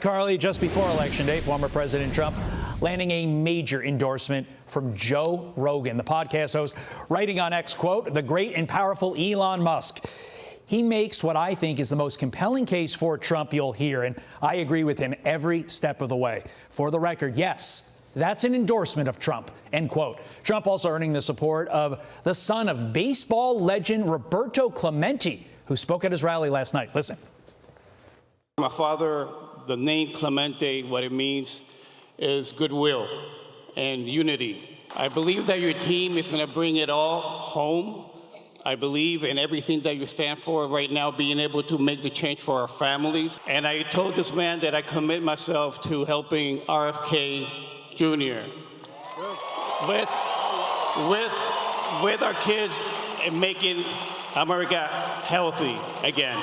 Carly, just before Election Day, former President Trump landing a major endorsement from Joe Rogan, the podcast host, writing on X, quote, the great and powerful Elon Musk. He makes what I think is the most compelling case for Trump you'll hear, and I agree with him every step of the way. For the record, yes, that's an endorsement of Trump, end quote. Trump also earning the support of the son of baseball legend Roberto Clemente, who spoke at his rally last night. Listen. My father, the name Clemente, what it means is goodwill and unity. I believe that your team is going to bring it all home. I believe in everything that you stand for right now, being able to make the change for our families. And I told this man that I commit myself to helping RFK Jr. with our kids and making America healthy again.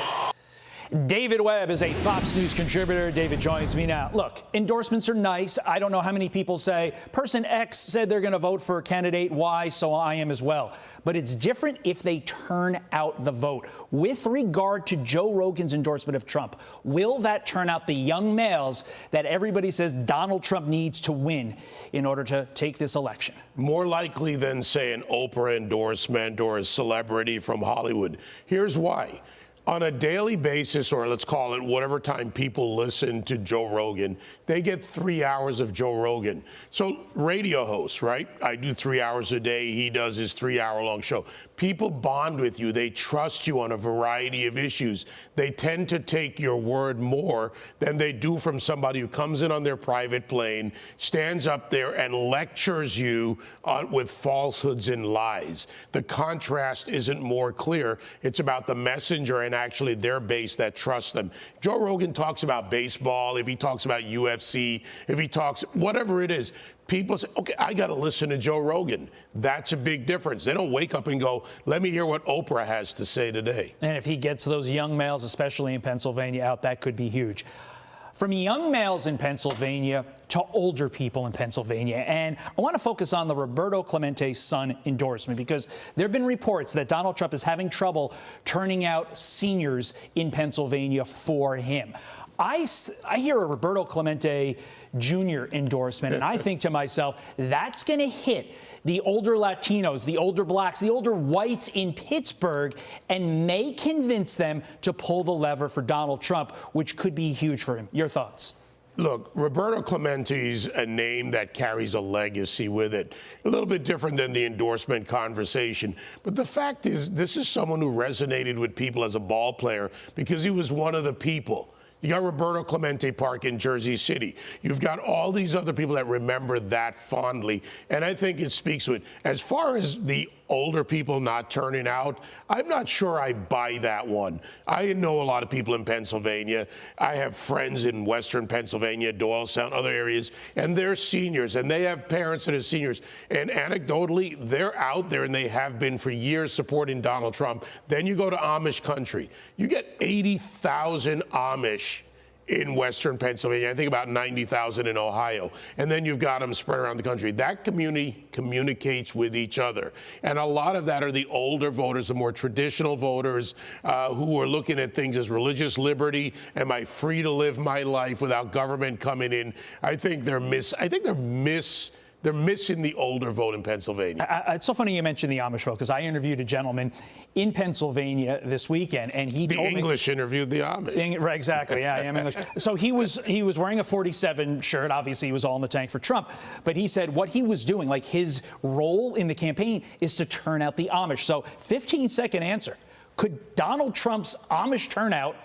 David Webb is a Fox News contributor. David joins me now. Look, endorsements are nice. I don't know how many people say, person X said they're going to vote for candidate Y, so I am as well. But it's different if they turn out the vote. With regard to Joe Rogan's endorsement of Trump, will that turn out the young males that everybody says Donald Trump needs to win in order to take this election? More likely than, say, an Oprah endorsement or a celebrity from Hollywood. Here's why. On a daily basis, or let's call it whatever time people listen to Joe Rogan, they get 3 hours of Joe Rogan. So radio hosts, right? I do 3 hours a day. He does his 3 hour long show. People bond with you. They trust you on a variety of issues. They tend to take your word more than they do from somebody who comes in on their private plane, stands up there and lectures you with falsehoods and lies. The contrast isn't more clear. It's about the messenger and actually their base that trusts them. Joe Rogan talks about baseball, if he talks about UFC, if he talks whatever it is, people say, okay, I got to listen to Joe Rogan. That's a big difference. They don't wake up and go, let me hear what Oprah has to say today. And if he gets those young males, especially in Pennsylvania, out, that could be huge. From young males in Pennsylvania to older people in Pennsylvania. And I want to focus on the Roberto Clemente son endorsement, because there have been reports that Donald Trump is having trouble turning out seniors in Pennsylvania for him. I hear a Roberto Clemente Jr. endorsement, and I think to myself, that's going to hit the older Latinos, the older blacks, the older whites in Pittsburgh, and may convince them to pull the lever for Donald Trump, which could be huge for him. Your thoughts? Look, Roberto Clemente's a name that carries a legacy with it. A little bit different than the endorsement conversation. But the fact is, this is someone who resonated with people as a ball player because he was one of the people. You got Roberto Clemente Park in Jersey City. You've got all these other people that remember that fondly. And I think it speaks to it. As far as the older people not turning out, I'm not sure I buy that one. I know a lot of people in Pennsylvania. I have friends in Western Pennsylvania, Doylestown, other areas, and they're seniors, and they have parents that are seniors. And anecdotally, they're out there, and they have been for years supporting Donald Trump. Then you go to Amish country. You get 80,000 Amish in Western Pennsylvania. I think about 90,000 in Ohio. And then you've got them spread around the country. That community communicates with each other. And a lot of that are the older voters, the more traditional voters who are looking at things as religious liberty. Am I free to live my life without government coming in? I think they're missing the older vote in Pennsylvania. It's so funny you mentioned the Amish vote, because I interviewed a gentleman in Pennsylvania this weekend, and he told me... The English interviewed the Amish. Right, exactly. Yeah, I am English. So he was wearing a 47 shirt. Obviously, he was all in the tank for Trump. But he said what he was doing, like his role in the campaign, is to turn out the Amish. So 15-second answer. Could Donald Trump's Amish turnout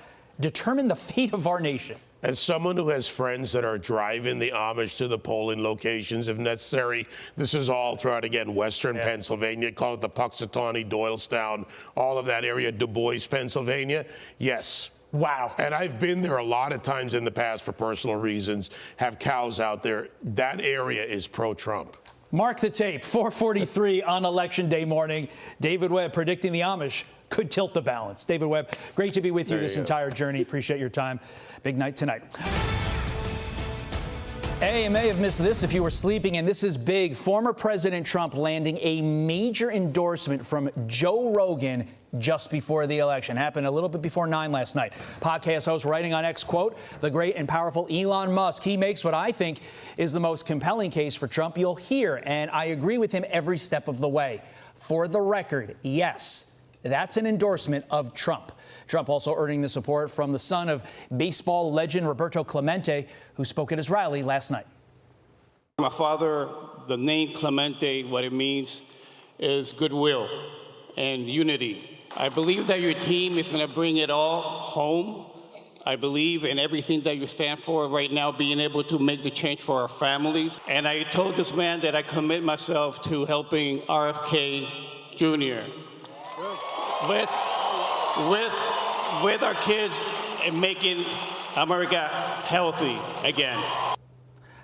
determine the fate of our nation? As someone who has friends that are driving the Amish to the polling locations, if necessary, this is all throughout, again, Western Pennsylvania, call it the Puxatawney, Doylestown, all of that area, Du Bois, Pennsylvania, yes. Wow. And I've been there a lot of times in the past for personal reasons, have cows out there. That area is pro-Trump. Mark the tape, 4:43 on Election Day morning. David Webb predicting the Amish could tilt the balance. David Webb, great to be with you this entire journey. Appreciate your time. Big night tonight. Hey, you may have missed this if you were sleeping, and this is big. Former President Trump landing a major endorsement from Joe Rogan just before the election. Happened a little bit before 9 last night. Podcast host writing on X, quote, the great and powerful Elon Musk. He makes what I think is the most compelling case for Trump you'll hear, and I agree with him every step of the way. For the record, yes, that's an endorsement of Trump. Trump also earning the support from the son of baseball legend Roberto Clemente, who spoke at his rally last night. My father, the name Clemente, what it means is goodwill and unity. I believe that your team is going to bring it all home. I believe in everything that you stand for right now, being able to make the change for our families. And I told this man that I commit myself to helping RFK Jr. with our kids and making America healthy again.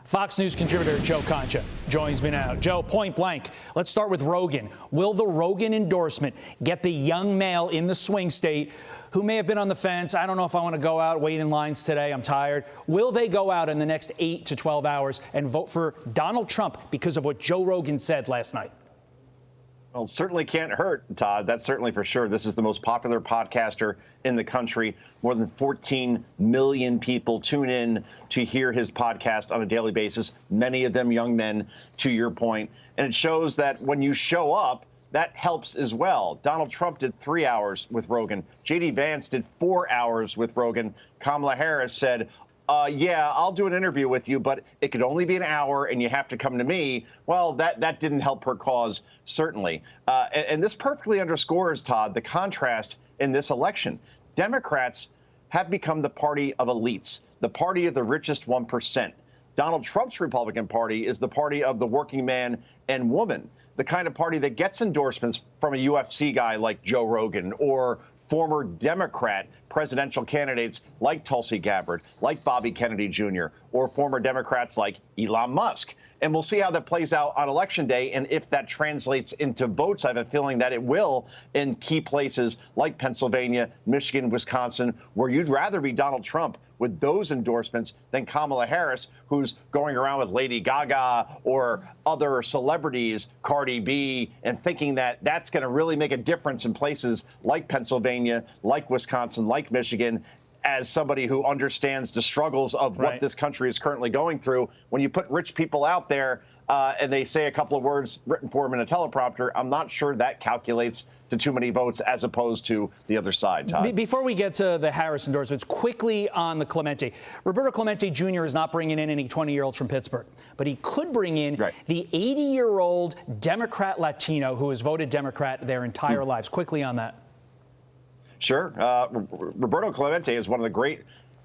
Fox News contributor Joe Concha joins me now. Joe, point blank, let's start with Rogan. Will the Rogan endorsement get the young male in the swing state who may have been on the fence? I don't know if I want to go out, wait in lines today, I'm tired. Will they go out in the next 8 to 12 hours and vote for Donald Trump because of what Joe Rogan said last night? Well, it certainly can't hurt, Todd. That's certainly for sure. This is the most popular podcaster in the country. More than 14 million people tune in to hear his podcast on a daily basis, many of them young men, to your point. And it shows that when you show up, that helps as well. Donald Trump did 3 hours with Rogan. J.D. Vance did 4 hours with Rogan. Kamala Harris said, yeah, I'll do an interview with you, but it could only be an hour and you have to come to me. Well, that didn't help her cause, certainly. And this perfectly underscores, Todd, the contrast in this election. Democrats have become the party of elites, the party of the richest 1%. Donald Trump's Republican Party is the party of the working man and woman, the kind of party that gets endorsements from a UFC guy like Joe Rogan or former Democrat presidential candidates like Tulsi Gabbard, like Bobby Kennedy Jr., or former Democrats like Elon Musk. And we'll see how that plays out on Election Day and if that translates into votes. I have a feeling that it will in key places like Pennsylvania, Michigan, Wisconsin, where you'd rather be Donald Trump with those endorsements than Kamala Harris, who's going around with Lady Gaga or other celebrities, Cardi B, and thinking that that's going to really make a difference in places like Pennsylvania, like Wisconsin, like Michigan. As somebody who understands the struggles of what this country is currently going through, when you put rich people out there and they say a couple of words written for them in a teleprompter, I'm not sure that calculates to too many votes as opposed to the other side, Todd. Before we get to the Harris endorsements, quickly on the Clemente. Roberto Clemente Jr. is not bringing in any 20-year-olds from Pittsburgh, but he could bring in the 80-year-old Democrat Latino who has voted Democrat their entire lives. Quickly on that. Sure. Roberto Clemente is one of the great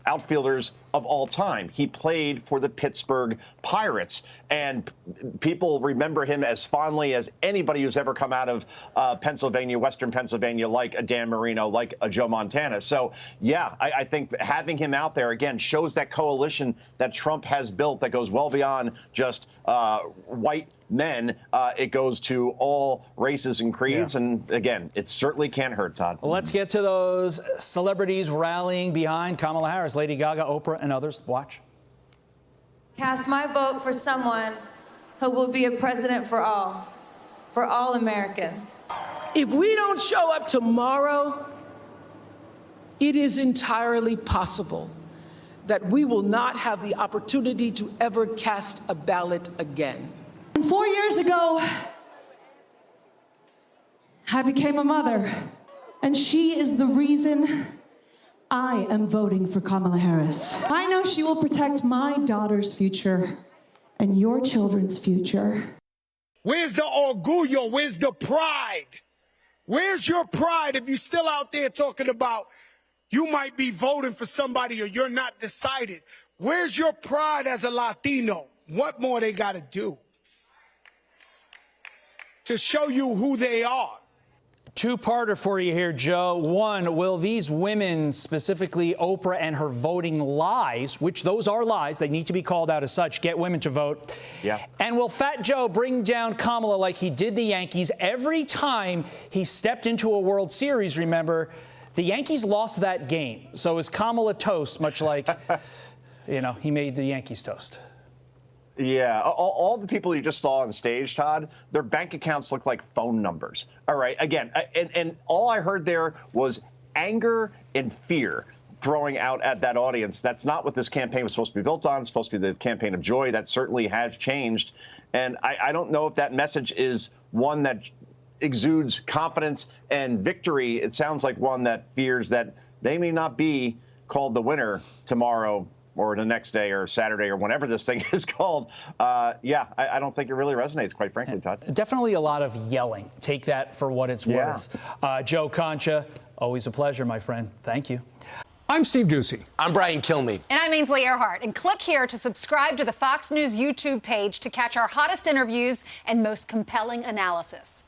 outfielders of all time. He played for the Pittsburgh Pirates, and people remember him as fondly as anybody who's ever come out of Pennsylvania, Western Pennsylvania, like a Dan Marino, like a Joe Montana. So, yeah, I think having him out there, again, shows that coalition that Trump has built that goes well beyond just white men. It goes to all races and creeds. Yeah. And, again, it certainly can't hurt, Todd. Well, let's get to those celebrities rallying behind Kamala Harris, Lady Gaga, Oprah, and others. Watch. Cast my vote for someone who will be a president for all Americans. If we don't show up tomorrow, it is entirely possible that we will not have the opportunity to ever cast a ballot again. 4 years ago, I became a mother, and she is the reason I am voting for Kamala Harris. I know she will protect my daughter's future and your children's future. Where's the orgullo? Where's the pride? Where's your pride if you're still out there talking about you might be voting for somebody or you're not decided? Where's your pride as a Latino? What more they got to do to show you who they are? Two-parter for you here, Joe. One, will these women, specifically Oprah and her voting lies, which those are lies, they need to be called out as such, get women to vote? Yeah. And will Fat Joe bring down Kamala like he did the Yankees every time he stepped into a World Series? Remember, the Yankees lost that game. So is Kamala toast, much like, he made the Yankees toast? Yeah, all the people you just saw on stage, Todd, their bank accounts look like phone numbers. All right, again, and all I heard there was anger and fear throwing out at that audience. That's not what this campaign was supposed to be built on. It's supposed to be the campaign of joy. That certainly has changed. And I don't know if that message is one that exudes confidence and victory. It sounds like one that fears that they may not be called the winner tomorrow or the next day or Saturday or whenever this thing is called. I don't think it really resonates, quite frankly, Todd. Definitely a lot of yelling. Take that for what it's worth. Joe Concha, always a pleasure, my friend. Thank you. I'm Steve Doocy. I'm Brian Kilmeade. And I'm Ainsley Earhart. And click here to subscribe to the Fox News YouTube page to catch our hottest interviews and most compelling analysis.